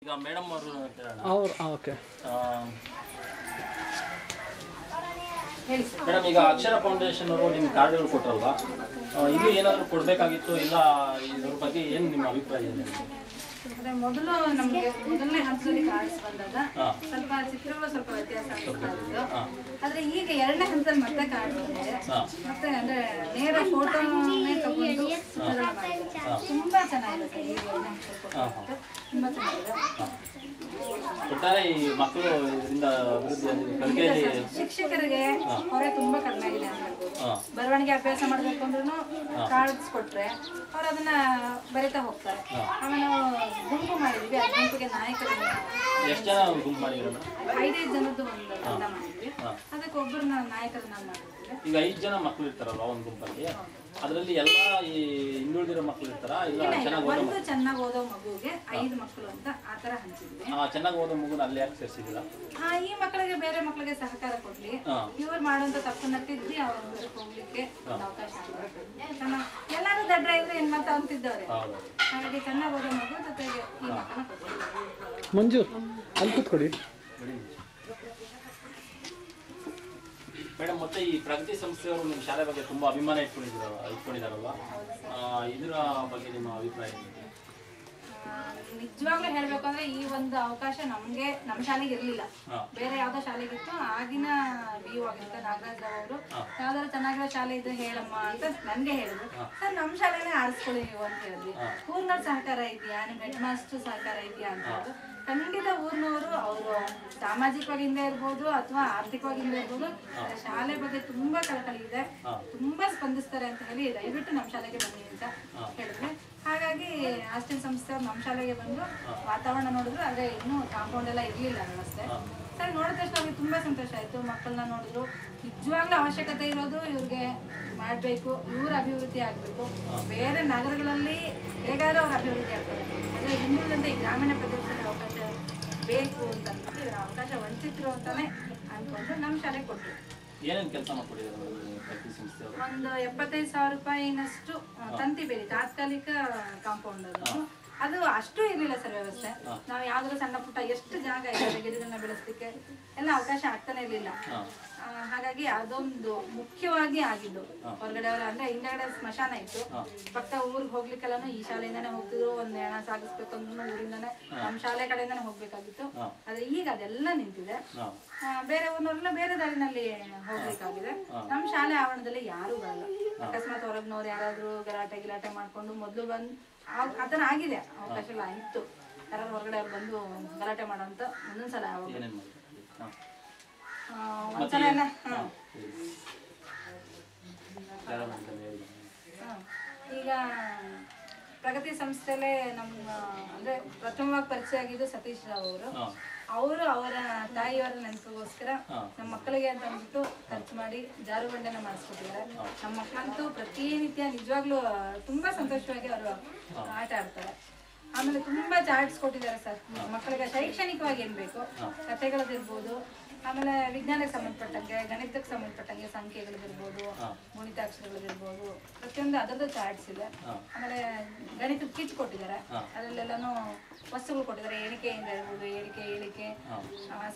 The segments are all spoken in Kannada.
ಈಗ ಮೇಡಮ್ ಅವರು ಓಕೆ ಮೇಡಮ್, ಈಗ ಅಕ್ಷರ ಫೌಂಡೇಶನ್ ಅವರು ನಿಮ್ಮ ಕಾರ್ಡ್ಗಳು ಕೊಟ್ಟರಲ್ವಾ, ಇದು ಏನಾದರೂ ಕೊಡಬೇಕಾಗಿತ್ತು ಇಲ್ಲ, ಇದ್ರ ಬಗ್ಗೆ ಏನು ನಿಮ್ಮ ಅಭಿಪ್ರಾಯ ಇದೆ? ಮೊದಲು ನಮಗೆ ಮೊದಲನೇ ಹಂತದಲ್ಲಿ ಕಾರ್ಡ್ಸ್ ಬಂದಾಗ ಸ್ವಲ್ಪ ಚಿತ್ರಗಳು ಸ್ವಲ್ಪ ವ್ಯತ್ಯಾಸ ಆಗ್ತಾ ಇತ್ತು. ಆದ್ರೆ ಈಗ ಎರಡನೇ ಹಂತದಲ್ಲಿ ಮತ್ತೆ ಕಾರ್ಡ್ ಬಂದಿದೆ. ಮತ್ತೆ ಅಂದ್ರೆ ನೇರ ಫೋಟೋನೇ ತಗೊಂಡು ತುಂಬಾ ಚೆನ್ನಾಗಿದೆ. ಈಗ ತುಂಬಾ ಚೆನ್ನಾಗಿದೆ. ಒಟ್ಟಾರೆ ಈ ಮಕ್ಕಳು ಇದರಿಂದ ಅಭಿವೃದ್ಧಿ ಶಿಕ್ಷಕರಿಗೆ ಹೊರೆ ತುಂಬಾ ಕಡಿಮೆ ಆಗಿದೆ ಅನ್ಬೇಕು. ಬರವಣಿಗೆ ಅಭ್ಯಾಸ ಮಾಡ್ಬೇಕು ಅಂದ್ರೂ ಕಾರ್ಡ್ಸ್ ಕೊಟ್ರೆ ಅವ್ರು ಅದನ್ನ ಬರಿತಾ ಹೋಗ್ತಾರೆ. ಆಮೇಲೆ ನಾವು ಗುಂಪು ಮಾಡಿದ್ವಿ. ಆ ಗುಂಪಿಗೆ ನಾಯಕರನ್ನ ಎಷ್ಟು ಜನ ಗುಂಪು ಮಾಡಿದ್ರು? 5 ಜನದ್ದು ಒಂದು ತಂಡ ಮಾಡಿದ್ವಿ. ಅದಕ್ಕೆ ಒಬ್ಬರನ್ನ ನಾಯಕರನ್ನ ಮಾಡಿದ್ವಿ. ಈಗ 5 ಜನ ಮಕ್ಕಳು ಇರ್ತಾರಲ್ಲ ಒಂದು ಗುಂಪಲ್ಲಿ, ಅದರಲ್ಲಿ ಎಲ್ಲ ಈ ಹಿಂದುಳಿದಿರೋ ಮಕ್ಕಳು ಇರ್ತಾರ ಇಲ್ಲ ಚೆನ್ನಾಗಿ ಓದೋ ಮಗುಗೆ 5 ಮಕ್ಕಳು ಅಂತ ಆತರ ಹಂಚಿದ್ವಿ. ಚೆನ್ನಾಗಿ ಓದೋ ಮಗುನ ಅಲ್ಲಿ ಯಾಕೆ ಸೇರಿಸಿದಿಲ್ಲ? ಈ ಮಕ್ಕಳಿಗೆ ಬೇರೆ ಮಕ್ಕಳಿಗೆ ಸಹಕಾರ ಕೊಡ್ಲಿ, ಇವ್ರು ಮಾಡುವಂತ ತಪ್ಪನ್ನ ತಿದ್ದಿ ಅವ್ರ ಹೋಗ್ಲಿಕ್ಕೆ ಅವಕಾಶ ಆಗುತ್ತೆ. ಎಲ್ಲಾರು ದಡ್ಡ ಇದ್ರೆ ಏನ್ ಮಾತಾ ಅಂತಿದ್ದವ್ರೆ. ಹಾಗಾಗಿ ಚೆನ್ನಾಗಿ ಓದೋ ಮಗು ಜೊತೆಗೆ ಈ ಮಕ್ಕಳನ್ನ ಕೊಡ್ತೀವಿ. ಮಂಜು ಅಲ್ಲಿ ಕೂತ್ಕೊಡಿ ಮೇಡಮ್. ಮತ್ತೆ ಈ ಪ್ರಗತಿ ಸಂಸ್ಥೆಯವರು ನಿಮ್ಮ ಶಾಲೆ ಬಗ್ಗೆ ತುಂಬಾ ಅಭಿಮಾನ ಇಟ್ಕೊಂಡಿದ್ದಾರಲ್ವಾ, ಇದರ ಬಗ್ಗೆ ನಿಮ್ಮ ಅಭಿಪ್ರಾಯ ಏನು? ನಿಜವಾಗ್ಲೂ ಹೇಳ್ಬೇಕು ಅಂದ್ರೆ ಈ ಒಂದು ಅವಕಾಶ ನಮ್ಗೆ ನಮ್ಮ ಶಾಲೆಗೆ ಇರ್ಲಿಲ್ಲ, ಬೇರೆ ಯಾವ್ದೋ ಶಾಲೆಗಿತ್ತು. ಆಗಿನ BO ಆಗಿರ್ತಾರೆ ನಾಗರಾಜ್ ರಾವ್ ಅವರು ಯಾವ್ದಾದ್ರು ಚೆನ್ನಾಗಿರೋ ಶಾಲೆ ಇದ್ರೆ ಹೇಳಮ್ಮ ಅಂತ ನನ್ಗೆ ಹೇಳಿದ್ರು. ಸರ್ ನಮ್ ಶಾಲೆನೇ ಆರಿಸ್ಕೊಳ್ಳಿ ನೀವು ಅಂತ ಹೇಳಿದ್ವಿ. ಊರ್ನವ್ರ ಸಹಕಾರ ಇದೆಯಾ, ನಿಮ್ ಹೆಡ್ ಮಾಸ್ಟರ್ ಸಹಕಾರ ಇದೆಯಾ ಅಂತ ಹೇಳಿದ್ರು. ಖಂಡಿತ ಊರ್ನವರು ಅವರು ಸಾಮಾಜಿಕವಾಗಿಂದ ಇರ್ಬೋದು ಅಥವಾ ಆರ್ಥಿಕವಾಗಿಂದ ಇರ್ಬೋದು ಶಾಲೆ ಬಗ್ಗೆ ತುಂಬಾ ಕಳಕಳಿ ಇದೆ, ತುಂಬಾ ಸ್ಪಂದಿಸ್ತಾರೆ ಅಂತ ಹೇಳಿ ದಯವಿಟ್ಟು ನಮ್ಮ ಶಾಲೆಗೆ ಬನ್ನಿ ಅಂತ ಹೇಳಿದ್ರೆ. ಹಾಗಾಗಿ ಹಾಸ್ಟೆಲ್ ಸಂಸ್ಥೆ ನಮ್ಮ ಶಾಲೆಗೆ ಬಂದು ವಾತಾವರಣ ನೋಡಿದ್ರು. ಆದ್ರೆ ಇನ್ನೂ ಕಾಂಪೌಂಡ್ ಎಲ್ಲ ಇರ್ಲಿಲ್ಲ ವ್ಯವಸ್ಥೆ. ಸರಿ ನೋಡಿದ ತಕ್ಷಣ ಅವ್ರಿಗೆ ತುಂಬಾ ಸಂತೋಷ ಆಯ್ತು. ಮಕ್ಕಳನ್ನ ನೋಡಿದ್ರು. ನಿಜವಾಗ್ಲೂ ಅವಶ್ಯಕತೆ ಇರೋದು ಇವ್ರಿಗೆ ಮಾಡ್ಬೇಕು, ಇವ್ರ ಅಭಿವೃದ್ಧಿ ಆಗ್ಬೇಕು. ಬೇರೆ ನಗರಗಳಲ್ಲಿ ಹೇಗಾದ್ರೂ ಅವ್ರ ಅಭಿವೃದ್ಧಿ ಆಗ್ತದೆ. ಆದ್ರೆ ಹಿಂದುಳಿದಂತೆ ಈ ಗ್ರಾಮೀಣ ಪ್ರದೇಶದಲ್ಲಿ ಅವಕಾಶ ಬೇಕು ಅಂತ ಅಂದ್ಬಿಟ್ಟು ಇವ್ರ ಅವಕಾಶ ವಂಚಿತರು ಅಂತಾನೆ ಅನ್ಕೊಂಡು ನಮ್ಮ ಶಾಲೆಗೆ ಕೊಟ್ಟರು. ಏನೇನು ಕೆಲಸ ಮಾಡ್ಕೊಂಡಿದ್ದಾರೆ ಒಂದು 75,000 ರೂಪಾಯಿನಷ್ಟು ತಂತಿ ಬೇಲಿ ತಾತ್ಕಾಲಿಕ ಕಾಂಪೌಂಡ್ ಅದು ಅಷ್ಟು ಇರ್ಲಿಲ್ಲ ಸರ್ ವ್ಯವಸ್ಥೆ. ನಾವು ಯಾವ್ದಾದ್ರು ಸಣ್ಣ ಪುಟ್ಟ ಎಷ್ಟು ಜಾಗ ಇದೆ ಗಿಡಗಳನ್ನ ಬೆಳೆಸಲಿಕ್ಕೆ ಎಲ್ಲ ಅವಕಾಶ ಆಗ್ತಾನೆ ಇರ್ಲಿಲ್ಲ. ಹಾಗಾಗಿ ಅದೊಂದು ಮುಖ್ಯವಾಗಿ ಆಗಿದ್ದು. ಹೊರಗಡೆ ಅವರ ಅಂದ್ರೆ ಹಿಂದಗಡೆ ಸ್ಮಶಾನ ಇತ್ತು, ಪಕ್ಕ ಊರಿಗೆ ಹೋಗ್ಲಿಕ್ಕೆಲ್ಲಾನು ಈ ಶಾಲೆಯಿಂದಾನೆ ಹೋಗ್ತಿದ್ರು. ಒಂದ್ ಹೆಣ ಸಾಗಿಸ್ಬೇಕು ಅಂದ್ರೂ ಊರಿಂದಾನೆ ನಮ್ಮ ಶಾಲೆ ಕಡೆಯಿಂದಾನೆ ಹೋಗ್ಬೇಕಾಗಿತ್ತು. ಆದ್ರೆ ಈಗ ಅದೆಲ್ಲ ನಿಂತಿದೆ. ಬೇರೆ ಊರಿನವ್ರೆಲ್ಲ ಬೇರೆ ದಾರಿನಲ್ಲಿ ಹೋಗ್ಬೇಕಾಗಿದೆ. ನಮ್ಮ ಶಾಲೆ ಆವರಣದಲ್ಲಿ ಯಾರು ಬರಲ್ಲ. ಅಕಸ್ಮಾತ್ ಹೊರಗ್ನವ್ರು ಯಾರಾದ್ರೂ ಗಲಾಟೆ ಮಾಡ್ಕೊಂಡು ಮೊದ್ಲು ಬಂದ್ ಆತರ ಆಗಿದೆ. ಅವಕಾಶ ಎಲ್ಲ ಇತ್ತು. ಯಾರು ಹೊರಗಡೆ ಅವ್ರು ಬಂದು ಗಲಾಟೆ ಮಾಡೋಂತ ಒಂದೊಂದ್ಸಲ ಒಂದ್ಸಲ ಎಲ್ಲ ಈಗ ಪ್ರಗತಿ ಸಂಸ್ಥೆಲೆ ನಮ್ಮ ಅಂದ್ರೆ ಪ್ರಥಮವಾಗಿ ಪರಿಚಯ ಆಗಿದ್ದು ಸತೀಶ್ ರಾವ್ ಅವರು ಅವರ ತಾಯಿಯವರ ನೆನಪಿಗೋಸ್ಕರ ನಮ್ಮ ಮಕ್ಕಳಿಗೆ ಅಂತ ಅಂದ್ಬಿಟ್ಟು ಖರ್ಚು ಮಾಡಿ ಜಾರುಬಂಡೆನ ಮಾಡಿಸ್ಕೊಟ್ಟಿದ್ದಾರೆ. ನಮ್ಮ ಮಕ್ಕಳಂತೂ ಪ್ರತಿನಿತ್ಯ ನಿಜವಾಗ್ಲೂ ತುಂಬಾ ಸಂತೋಷವಾಗಿ ಅವರು ಆಟ ಆಡ್ತಾರೆ. ಆಮೇಲೆ ತುಂಬಾ ಚಾರ್ಟ್ಸ್ ಕೊಟ್ಟಿದ್ದಾರೆ ಸರ್. ಮಕ್ಕಳಿಗೆ ಶೈಕ್ಷಣಿಕವಾಗಿ ಏನ್ ಬೇಕು ಕಥೆಗಳದಿರ್ಬೋದು, ಆಮೇಲೆ ವಿಜ್ಞಾನಕ್ಕೆ ಸಂಬಂಧಪಟ್ಟಂಗೆ, ಗಣಿತಕ್ಕೆ ಸಂಬಂಧಪಟ್ಟಂಗೆ ಸಂಖ್ಯೆಗಳಿರ್ಬೋದು, ಗುಣಿತಾಕ್ಷರಗಳಿರ್ಬೋದು, ಪ್ರತಿಯೊಂದು ಅದರದ್ದು ಚಾರ್ಟ್ಸ್ ಇದೆ. ಆಮೇಲೆ ಗಣಿತಕ್ಕೆ ಕಿಟ್ ಕೊಟ್ಟಿದ್ದಾರೆ. ಅದರಲ್ಲೆಲ್ಲಾನು ವಸ್ತುಗಳು ಕೊಟ್ಟಿದ್ದಾರೆ. ಎಣಿಕೆಯಿಂದ ಇರ್ಬೋದು, ಏಳಿಕೆ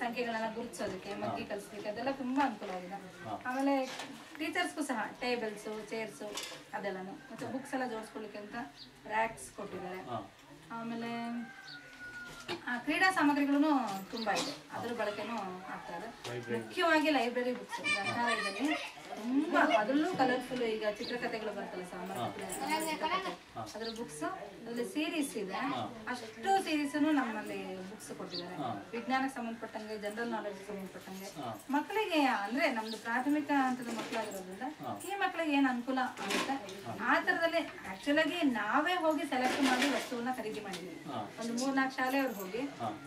ಸಂಖ್ಯೆಗಳನ್ನ ಗುರುತಿಸೋದಕ್ಕೆ, ಮಗ್ಗಿ ಕಲಿಸಲಿಕ್ಕೆ ಅದೆಲ್ಲ ತುಂಬಾ ಅನುಕೂಲವಾಗಿದೆ. ಆಮೇಲೆ ಟೀಚರ್ಸ್ಗೂ ಸಹ ಟೇಬಲ್ಸು, ಚೇರ್ಸು ಅದೆಲ್ಲಾನು, ಮತ್ತೆ ಬುಕ್ಸ್ ಎಲ್ಲ ಜೋಡಿಸ್ಕೊಳ್ಳಿಕ್ಕೆ ಅಂತ ರ್ಯಾಕ್ಸ್ ಕೊಟ್ಟಿದ್ದಾರೆ. ಆಮೇಲೆ ಕ್ರೀಡಾ ಸಾಮಗ್ರಿಗಳು ತುಂಬಾ ಇದೆ, ಅದ್ರ ಬಳಕೆನೂ ಆಗ್ತಾ ಇದೆ. ಮುಖ್ಯವಾಗಿ ಲೈಬ್ರರಿ ಬುಕ್ಸ್ ಗ್ರಂಥಾಲಯದಲ್ಲಿ ತುಂಬಾ, ಅದರಲ್ಲೂ ಕಲರ್ಫುಲ್ ಈಗ ಚಿತ್ರಕಥೆಗಳು ಬರ್ತಲ್ಲ, ಅದ್ರ ಬುಕ್ಸ್ ಅದ್ರಲ್ಲಿ ಸೀರೀಸ್ ಇದೆ. ಅಷ್ಟು ಸೀರೀಸ್ ನಮ್ಮಲ್ಲಿ ಬುಕ್ಸ್ ಕೊಟ್ಟಿದ್ದಾರೆ. ವಿಜ್ಞಾನಕ್ಕೆ ಸಂಬಂಧಪಟ್ಟಂಗೆ, ಜನರಲ್ ನಾಲೆಡ್ಜ್ ಸಂಬಂಧಪಟ್ಟಂಗೆ ಮಕ್ಕಳಿಗೆ ಅಂದ್ರೆ ನಮ್ದು ಪ್ರಾಥಮಿಕ ಹಂತದ ಮಕ್ಕಳಾಗಿರೋದ್ರಿಂದ ಈ ಮಕ್ಕಳಿಗೆ ಏನ್ ಅನುಕೂಲ ಆಗುತ್ತೆ ಆ ತರದಲ್ಲಿ ಆಕ್ಚುಲ್ ಆಗಿ ನಾವೇ ಹೋಗಿ ಸೆಲೆಕ್ಟ್ ಮಾಡಿ ವಸ್ತುವನ್ನ ಖರೀದಿ ಮಾಡಿದ್ವಿ. ಒಂದು 3-4 ಶಾಲೆ ಅವ್ರು ಹೋಗಿ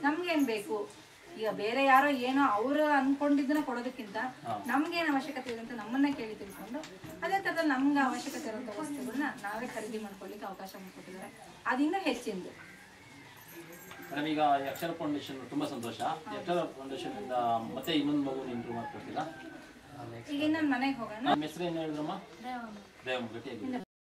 ನಮ್ಗೆ ಏನ್ ಬೇಕು, ಈಗ ಬೇರೆ ಯಾರೋ ಏನೋ ಅವ್ರು ಅನ್ಕೊಂಡಿದ್ದನ್ನ ಕೊಡೋದಕ್ಕಿಂತ ನಮ್ಗೇನ್ ಅವಶ್ಯಕತೆ ಇದೆ ಅಂತ ನಮ್ಮನ್ನ ಕೇಳಿ ತಿಳ್ಕೊಂಡು ಅದೇ ತರದಲ್ಲಿ ನಮ್ಗೆ ಅವಶ್ಯಕತೆ ಇರುವಂತ ವಸ್ತುಗಳನ್ನ ನಾವೇ ಖರೀದಿ ಮಾಡ್ಕೊಳ್ಳಿಕ್ಕೆ ಅವಕಾಶ ಮಾಡಿಕೊಟ್ಟಿದ್ದಾರೆ. ಅದಿನ್ನೂ ಹೆಚ್ಚಿಂದು. ಈಗ ಅಕ್ಷರ ಫೌಂಡೇಶನ್ ತುಂಬಾ ಸಂತೋಷ. ಅಕ್ಷರ ಫೌಂಡೇಶನ್ ಇಂದ ಮತ್ತೆ ಇನ್ನೊಂದು ಮಗು ಇಂಪ್ರೂವ್ ಮಾಡ್ಕೊಡ್ತೀರಾ? ಈಗ ನನ್ನ ಮನೆಗೆ ಹೋಗೋಣ. ನಿಮ್ಮ ಹೆಸರು ಏನು ಹೇಳಿದ್ರಮ್ಮ? ದೇವಮ್ಮ. ಗಟ್ಟಿಯಾಗಿ